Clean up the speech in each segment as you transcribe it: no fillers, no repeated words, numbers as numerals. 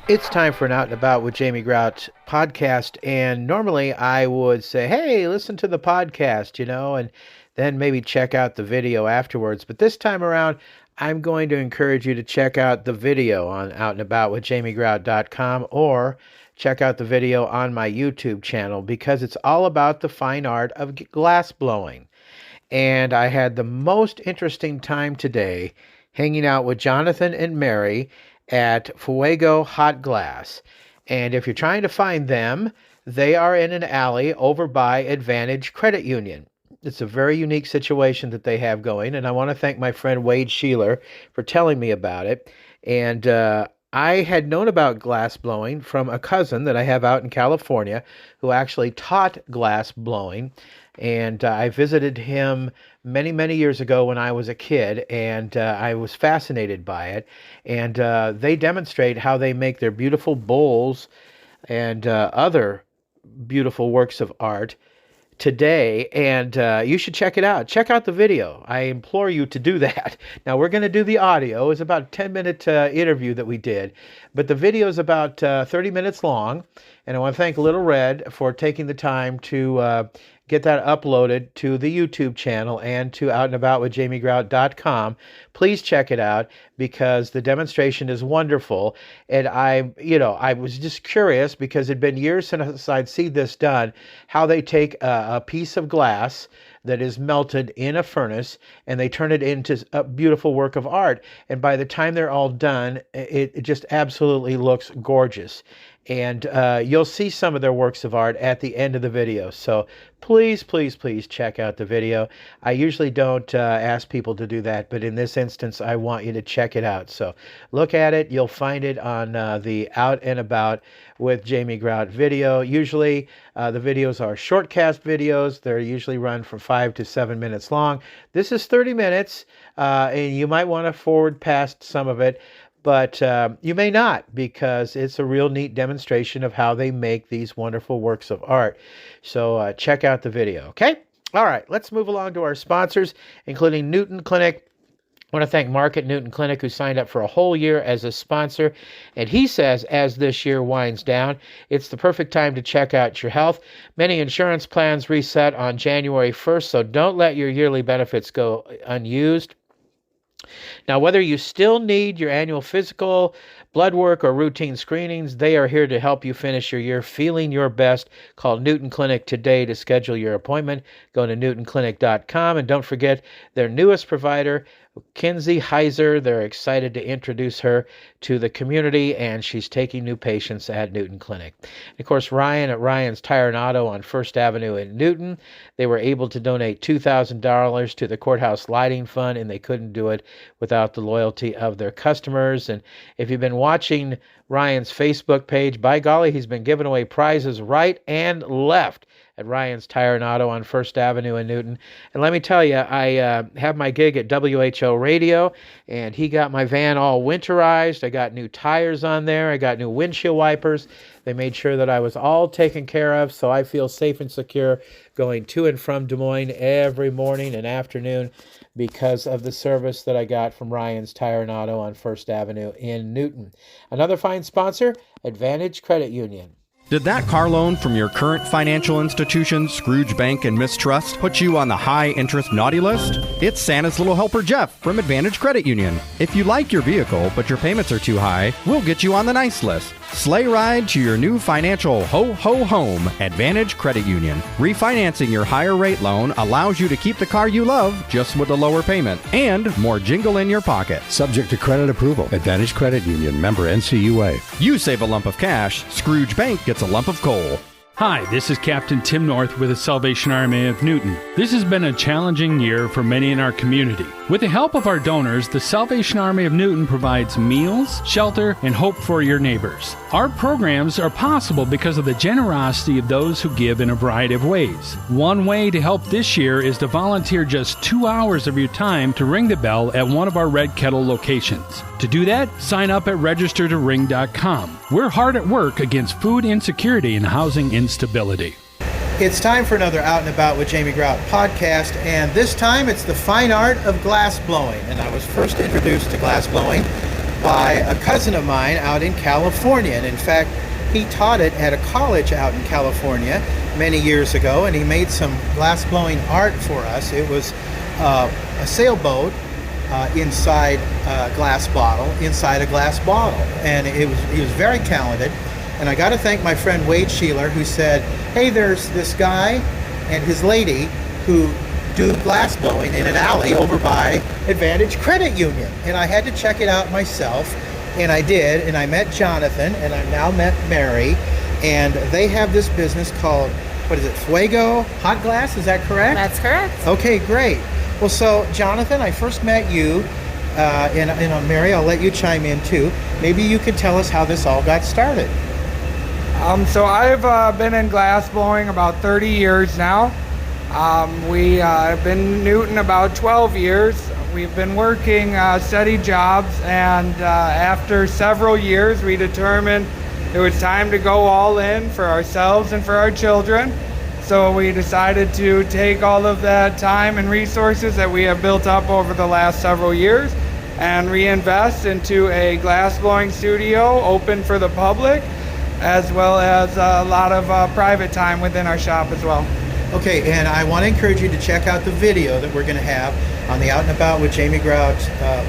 It's time for an Out and About with Jamie Grout podcast. And normally I would say, hey, listen to the podcast, and then maybe check out the video afterwards. But this time around, I'm going to encourage you to check out the video on outandaboutwithjamiegrout.com or check out the video on my YouTube channel because it's all about the fine art of glass blowing. And I had the most interesting time today hanging out with Jonathan and Mary at Fuego Hot Glass. And if you're trying to find them, they are in an alley over by Advantage Credit Union. It's a very unique situation that they have going, and I want to thank my friend Wade Sheeler for telling me about it. And I had known about glass blowing from a cousin that I have out in California who actually taught glass blowing. And I visited him many, many years ago when I was a kid, and I was fascinated by it. And they demonstrate how they make their beautiful bowls and other beautiful works of art today, and you should check it out. Check out the video. I implore you to do that. Now, we're going to do the audio. It's about a 10-minute interview that we did, but the video is about 30 minutes long, and I want to thank Little Red for taking the time to get that uploaded to the YouTube channel and to outandaboutwithjamiegrout.com. Please check it out because the demonstration is wonderful. And I was just curious because it'd been years since I'd seen this done, how they take a piece of glass that is melted in a furnace and they turn it into a beautiful work of art. And by the time they're all done, it just absolutely looks gorgeous. And you'll see some of their works of art at the end of the video. So please, please, please check out the video. I usually don't ask people to do that, but in this instance, I want you to check it out. So look at it. You'll find it on the Out and About with Jamie Grout video. Usually the videos are shortcast videos. They're usually run for 5 to 7 minutes long. This is 30 minutes, and you might want to forward past some of it. But you may not, because it's a real neat demonstration of how they make these wonderful works of art. So check out the video, okay? All right, let's move along to our sponsors, including Newton Clinic. I want to thank Mark at Newton Clinic, who signed up for a whole year as a sponsor. And he says, as this year winds down, it's the perfect time to check out your health. Many insurance plans reset on January 1st, so don't let your yearly benefits go unused. Now, whether you still need your annual physical, blood work, or routine screenings, they are here to help you finish your year feeling your best. Call Newton Clinic today to schedule your appointment. Go to newtonclinic.com, and don't forget their newest provider, Kinsey Heiser. They're excited to introduce her to the community, and she's taking new patients at Newton Clinic. And of course, Ryan at Ryan's Tire and Auto on First Avenue in Newton. They were able to donate $2,000 to the Courthouse Lighting Fund, and they couldn't do it without the loyalty of their customers. And if you've been watching Ryan's Facebook page, by golly, he's been giving away prizes right and left at Ryan's Tire and Auto on First Avenue in Newton. And let me tell you, I have my gig at WHO Radio, and he got my van all winterized. I got new tires on there. I got new windshield wipers. They made sure that I was all taken care of, so I feel safe and secure going to and from Des Moines every morning and afternoon because of the service that I got from Ryan's Tire and Auto on First Avenue in Newton. Another fine sponsor, Advantage Credit Union. Did that car loan from your current financial institution, Scrooge Bank and Mistrust, put you on the high-interest naughty list? It's Santa's little helper Jeff from Advantage Credit Union. If you like your vehicle, but your payments are too high, we'll get you on the nice list. Sleigh ride to your new financial ho-ho-home, Advantage Credit Union. Refinancing your higher rate loan allows you to keep the car you love just with a lower payment and more jingle in your pocket. Subject to credit approval. Advantage Credit Union, member NCUA. You save a lump of cash, Scrooge Bank gets a lump of coal. Hi, this is Captain Tim North with the Salvation Army of Newton. This has been a challenging year for many in our community. With the help of our donors, the Salvation Army of Newton provides meals, shelter, and hope for your neighbors. Our programs are possible because of the generosity of those who give in a variety of ways. One way to help this year is to volunteer just 2 hours of your time to ring the bell at one of our Red Kettle locations. To do that, sign up at registertoring.com. We're hard at work against food insecurity and housing instability. It's time for another Out and About with Jamie Grout podcast, and this time it's the fine art of glass blowing. And I was first introduced to glass blowing by a cousin of mine out in California. And in fact, he taught it at a college out in California many years ago, and he made some glass blowing art for us. It was a sailboat inside a glass bottle, and he was very talented. And I got to thank my friend Wade Sheeler, who said, hey, there's this guy and his lady who do glass blowing in an alley over by Advantage Credit Union. And I had to check it out myself, and I did, and I met Jonathan, and I've now met Mary, and they have this business called, what is it, Fuego Hot Glass, is that correct? That's correct. Okay, great. Well, so Jonathan, I first met you, and Mary, I'll let you chime in too. Maybe you could tell us how this all got started. So I've been in glass blowing about 30 years now. We have been in Newton about 12 years. We've been working steady jobs, and after several years we determined it was time to go all in for ourselves and for our children. So we decided to take all of that time and resources that we have built up over the last several years and reinvest into a glass blowing studio open for the public, as well as a lot of private time within our shop as well. Okay, and I want to encourage you to check out the video that we're going to have on the Out and About with Jamie Grout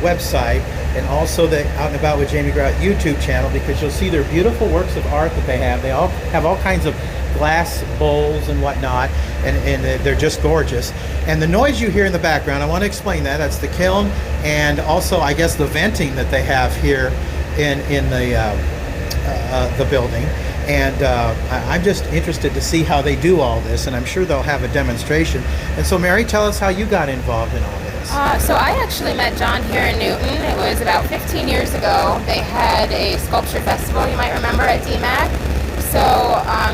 website, and also the Out and About with Jamie Grout YouTube channel, because you'll see their beautiful works of art that they have. They all have all kinds of glass bowls and whatnot, and they're just gorgeous. And the noise you hear in the background, I want to explain that. That's the kiln, and also I guess the venting that they have here in the building. And I'm just interested to see how they do all this, and I'm sure they'll have a demonstration. And so Mary, tell us how you got involved in all this. So I actually met John here in Newton. It was about 15 years ago. They had a sculpture festival, you might remember, at DMAC. So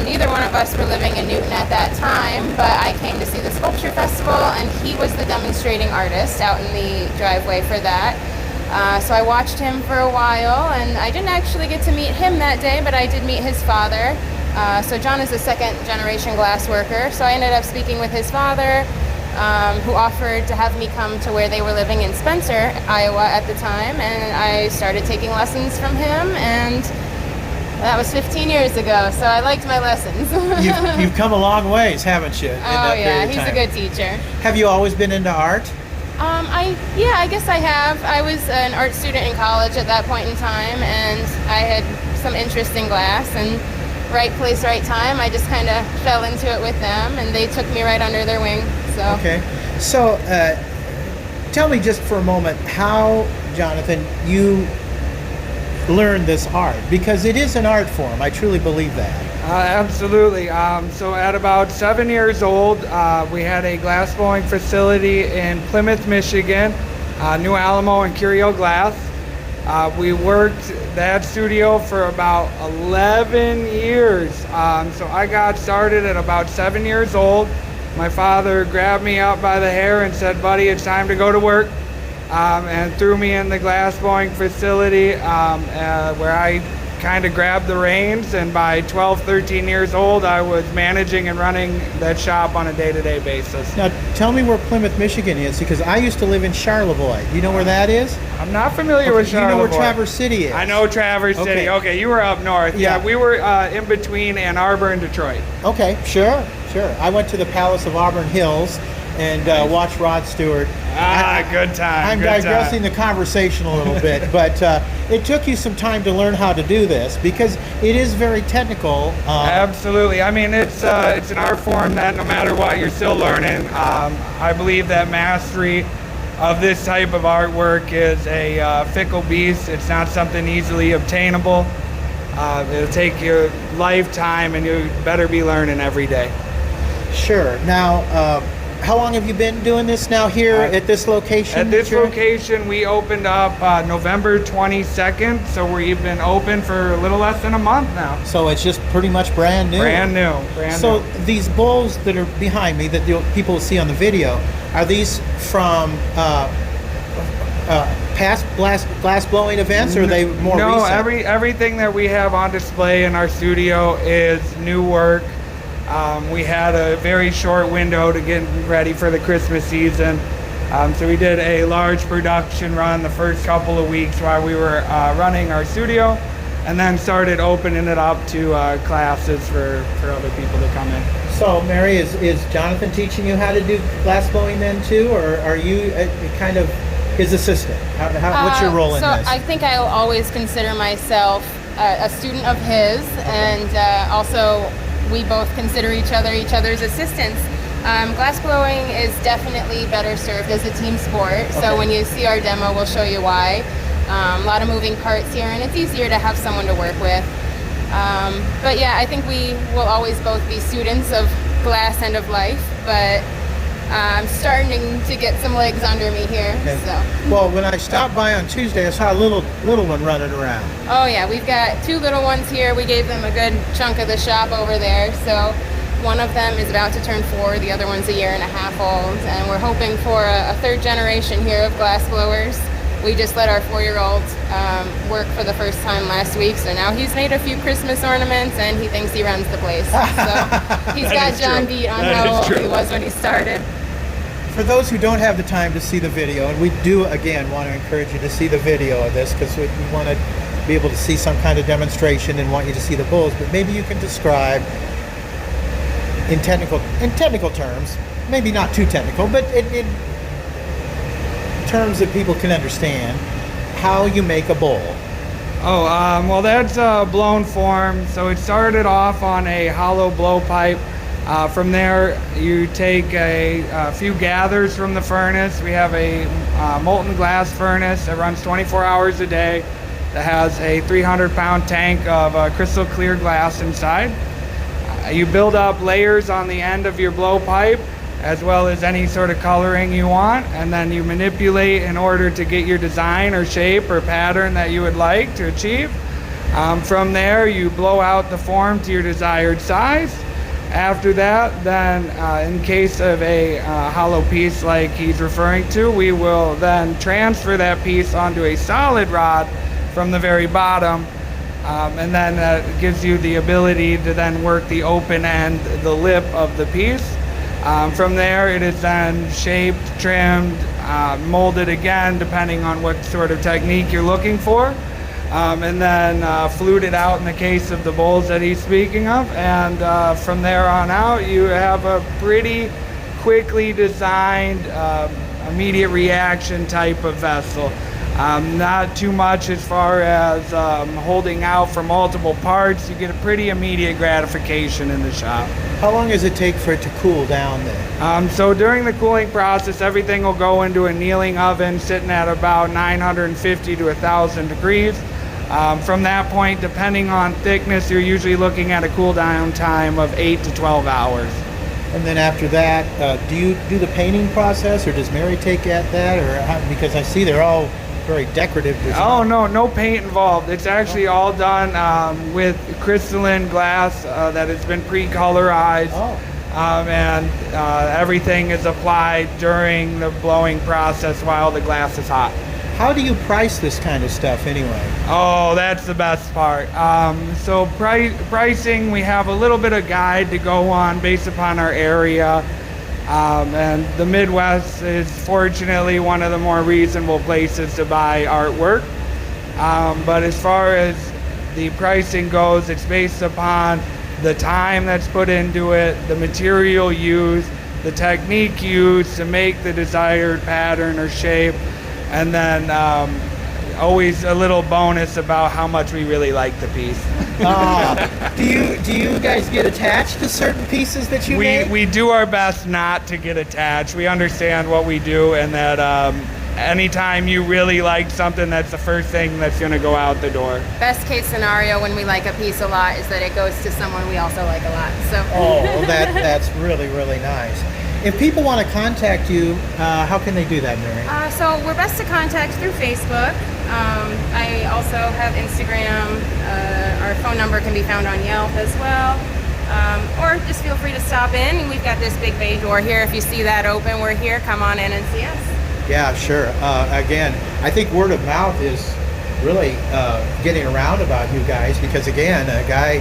neither one of us were living in Newton at that time, but I came to see the sculpture festival, and he was the demonstrating artist out in the driveway for that. So I watched him for a while, and I didn't actually get to meet him that day, but I did meet his father. So John is a second-generation glass worker, so I ended up speaking with his father, who offered to have me come to where they were living in Spencer, Iowa at the time, and I started taking lessons from him, and that was 15 years ago, so I liked my lessons. You've come a long ways, haven't you? Oh yeah, he's a good teacher. Have you always been into art? I guess I have. I was an art student in college at that point in time, and I had some interest in glass, and right place, right time. I just kind of fell into it with them, and they took me right under their wing. So. Okay. So tell me just for a moment how, Jonathan, you learned this art, because it is an art form. I truly believe that. Absolutely. So at about 7 years old, we had a glass blowing facility in Plymouth, Michigan, New Alamo and Curio Glass. We worked that studio for about 11 years. So I got started at about 7 years old. My father grabbed me up by the hair and said, buddy, it's time to go to work, and threw me in the glass blowing facility where I kind of grabbed the reins, and by 12, 13 years old, I was managing and running that shop on a day-to-day basis. Now, tell me where Plymouth, Michigan is, because I used to live in Charlevoix. Do you know where that is? I'm not familiar with Charlevoix. You know where Traverse City is? I know Traverse City. Okay, you were up north. Yeah, we were in between Ann Arbor and Detroit. Okay, sure. I went to the Palace of Auburn Hills and watched Rod Stewart. Good time. I'm digressing the conversation a little bit, but it took you some time to learn how to do this, because it is very technical. Absolutely. I mean, it's an art form that no matter what, you're still learning. I believe that mastery of this type of artwork is a fickle beast. It's not something easily obtainable. It'll take your lifetime, and you better be learning every day. Sure. Now, how long have you been doing this now here at this location? At this location, we opened up November 22nd, so we've been open for a little less than a month now. So it's just pretty much brand new? Brand new. So these bowls that are behind me that people will see on the video, are these from past glass blowing events, or are they more recent? No, everything that we have on display in our studio is new work. We had a very short window to get ready for the Christmas season, So we did a large production run the first couple of weeks while we were running our studio, and then started opening it up to classes for other people to come in. So, Mary, is Jonathan teaching you how to do glass blowing then too, or are you kind of his assistant? What's your role in this? So I think I'll always consider myself a student of his, and also we both consider each other's assistants. Glass blowing is definitely better served as a team sport. So Okay. when you see our demo, we'll show you why. A lot of moving parts here, and it's easier to have someone to work with. But yeah, I think we will always both be students of glass and of life, but I'm starting to get some legs under me here. Okay. So. Well, when I stopped by on Tuesday, I saw a little one running around. Oh yeah, we've got 2 little ones here. We gave them a good chunk of the shop over there. So one of them is about to turn 4, the other one's a 1.5 years old, and we're hoping for a 3rd generation here of glass blowers. We just let our 4-year-old work for the first time last week, so now he's made a few Christmas ornaments and he thinks he runs the place. So he's got John beat on how old he was when he started. For those who don't have the time to see the video, and we do again want to encourage you to see the video of this because we want to be able to see some kind of demonstration and want you to see the bulls, but maybe you can describe in technical terms, maybe not too technical, but in terms that people can understand, how you make a bowl. Well, that's a blown form. So it started off on a hollow blowpipe. From there, you take a few gathers from the furnace. We have a molten glass furnace that runs 24 hours a day that has a 300-pound tank of crystal clear glass inside. You build up layers on the end of your blowpipe, as well as any sort of coloring you want, and then you manipulate in order to get your design or shape or pattern that you would like to achieve. From there, you blow out the form to your desired size. After that, then in case of a hollow piece like he's referring to, we will then transfer that piece onto a solid rod from the very bottom. And then that gives you the ability to then work the open end, the lip of the piece. From there, it is then shaped, trimmed, molded again, depending on what sort of technique you're looking for. And then fluted out in the case of the bowls that he's speaking of. And from there on out, you have a pretty quickly designed, immediate reaction type of vessel. Not too much as far as holding out for multiple parts. You get a pretty immediate gratification in the shop. How long does it take for it to cool down then? So during the cooling process, everything will go into a annealing oven sitting at about 950 to 1,000 degrees. From that point, depending on thickness, you're usually looking at a cool down time of 8 to 12 hours. And then after that, do you do the painting process, or does Mary take at that, or because I see they're all very decorative design? Oh no paint involved. It's actually all done with crystalline glass that has been pre-colorized. And everything is applied during the blowing process while the glass is hot. How do you price this kind of stuff anyway? Oh, that's the best part. So pricing, we have a little bit of guide to go on based upon our area. And the Midwest is fortunately one of the more reasonable places to buy artwork. But as far as the pricing goes, it's based upon the time that's put into it, the material used, the technique used to make the desired pattern or shape, and then always a little bonus about how much we really like the piece. Do you guys get attached to certain pieces that you make? We do our best not to get attached. We understand what we do, and that anytime you really like something, that's the first thing that's going to go out the door. Best case scenario when we like a piece a lot is that it goes to someone we also like a lot. So. Oh, well, that's really, really nice. If people want to contact you, how can they do that, Mary? So we're best to contact through Facebook. I also have Instagram. Our phone number can be found on Yelp as well. Or just feel free to stop in. We've got this big bay door here. If you see that open, we're here. Come on in and see us. Yeah, sure. Again, I think word of mouth is really getting around about you guys because, again, a guy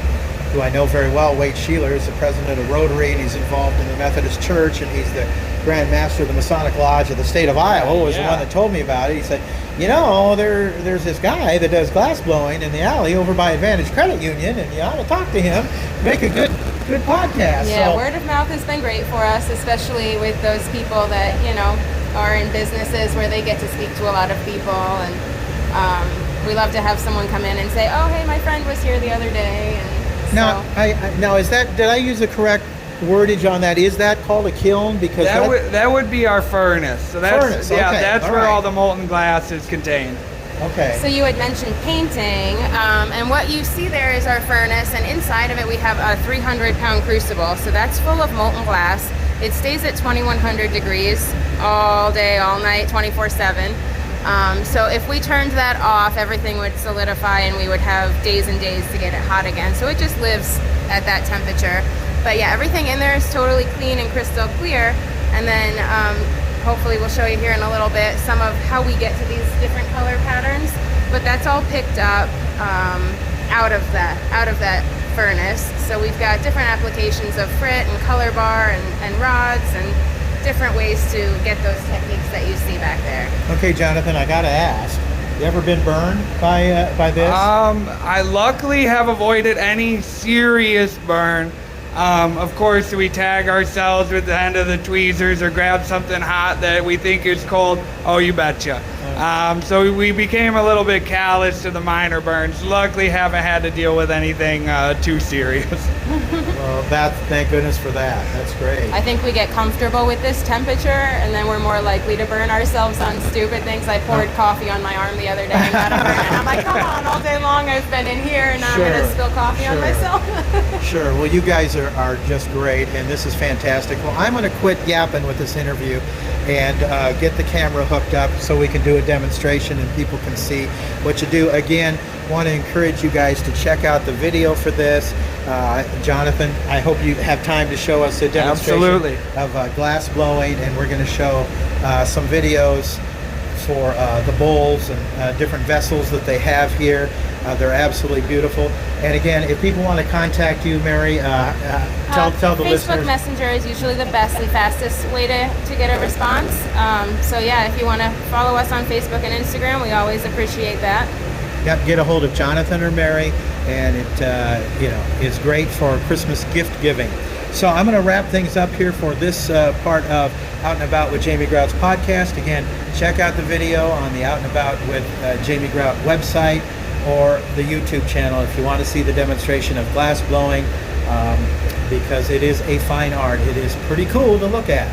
who I know very well, Wade Sheeler, is the president of Rotary, and he's involved in the Methodist Church, and he's the Grand Master of the Masonic Lodge of the state of Iowa, was the one that told me about it. He said, there's this guy that does glass blowing in the alley over by Advantage Credit Union, and you ought to talk to him, make a good podcast. Yeah, word of mouth has been great for us, especially with those people that, are in businesses where they get to speak to a lot of people, and we love to have someone come in and say, oh, hey, my friend was here the other day. And now, did I use the correct wordage on that? Is that called a kiln? Because that would be our furnace. So that's furnace. Okay. That's where all the molten glass is contained. Okay. So you had mentioned painting, and what you see there is our furnace, and inside of it we have a 300-pound crucible. So that's full of molten glass. It stays at 2100 degrees all day, all night, 24/7. So if we turned that off, everything would solidify, and we would have days and days to get it hot again. So it just lives at that temperature. But yeah, everything in there is totally clean and crystal clear. And then hopefully we'll show you here in a little bit some of how we get to these different color patterns. But that's all picked up out of that furnace. So we've got different applications of frit and color bar and rods and different ways to get those techniques that you see back there. Okay, Jonathan, I gotta ask, you ever been burned by this? I luckily have avoided any serious burn. Of course, we tag ourselves with the end of the tweezers or grab something hot that we think is cold. Oh, you betcha. So we became a little bit callous to the minor burns. Luckily, haven't had to deal with anything too serious. Well, thank goodness for that. That's great. I think we get comfortable with this temperature, and then we're more likely to burn ourselves on stupid things. I poured coffee on my arm the other day and got a burn, and I'm like, come on, all day long I've been in here, and now I'm going to spill coffee on myself. Sure. Well, you guys are just great, and this is fantastic. Well, I'm going to quit yapping with this interview and get the camera hooked up so we can do a demonstration and people can see what you do. Again, want to encourage you guys to check out the video for this. Jonathan, I hope you have time to show us a demonstration of glass blowing, and we're going to show some videos for the bowls and different vessels that they have here. They're absolutely beautiful. And again, if people want to contact you, Mary, tell the listeners. Facebook Messenger is usually the best and fastest way to get a response. So yeah, if you want to follow us on Facebook and Instagram, we always appreciate that. Yep, get a hold of Jonathan or Mary, and it is great for Christmas gift giving. So I'm going to wrap things up here for this part of Out and About with Jamie Grout's podcast. Again, check out the video on the Out and About with Jamie Grout website or the YouTube channel if you want to see the demonstration of glass blowing, because it is a fine art. It is pretty cool to look at.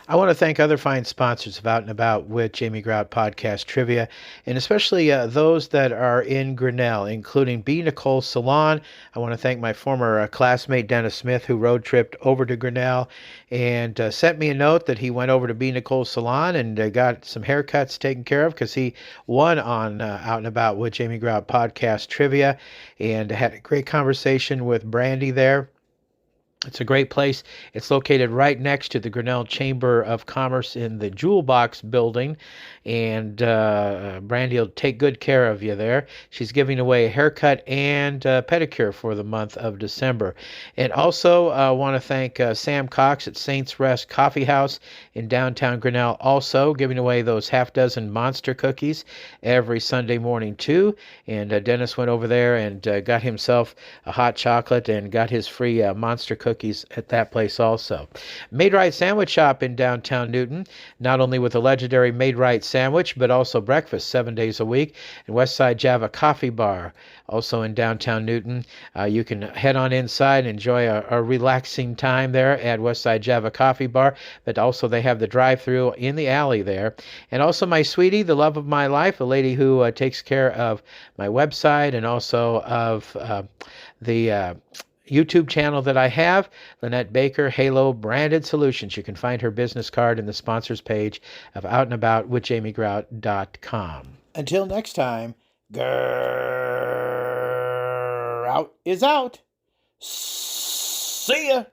I want to thank other fine sponsors of Out and About with Jamie Grout Podcast Trivia, and especially those that are in Grinnell, including B. Nicole Salon. I want to thank my former classmate, Dennis Smith, who road tripped over to Grinnell and sent me a note that he went over to B. Nicole Salon and got some haircuts taken care of because he won on Out and About with Jamie Grout Podcast Trivia, and had a great conversation with Brandy there. It's a great place. It's located right next to the Grinnell Chamber of Commerce in the Jewel Box building, and Brandy will take good care of you there. She's giving away a haircut and pedicure for the month of December. And also want to thank Sam Cox at Saints Rest Coffee House in downtown Grinnell, also giving away those half-dozen monster cookies every Sunday morning too. And Dennis went over there and got himself a hot chocolate and got his free monster cookies at that place also. Made Right Sandwich Shop in downtown Newton, not only with a legendary Made Right sandwich, but also breakfast 7 days a week. And Westside Java Coffee Bar, also in downtown Newton. You can head on inside and enjoy a relaxing time there at Westside Java Coffee Bar, but also they have the drive-thru in the alley there. And also my sweetie, the love of my life, the lady who takes care of my website and also of the YouTube channel that I have, Lynette Baker, Halo Branded Solutions. You can find her business card in the sponsors page of OutandAboutWithJamieGrout.com. Until next time, Grout is out. See ya.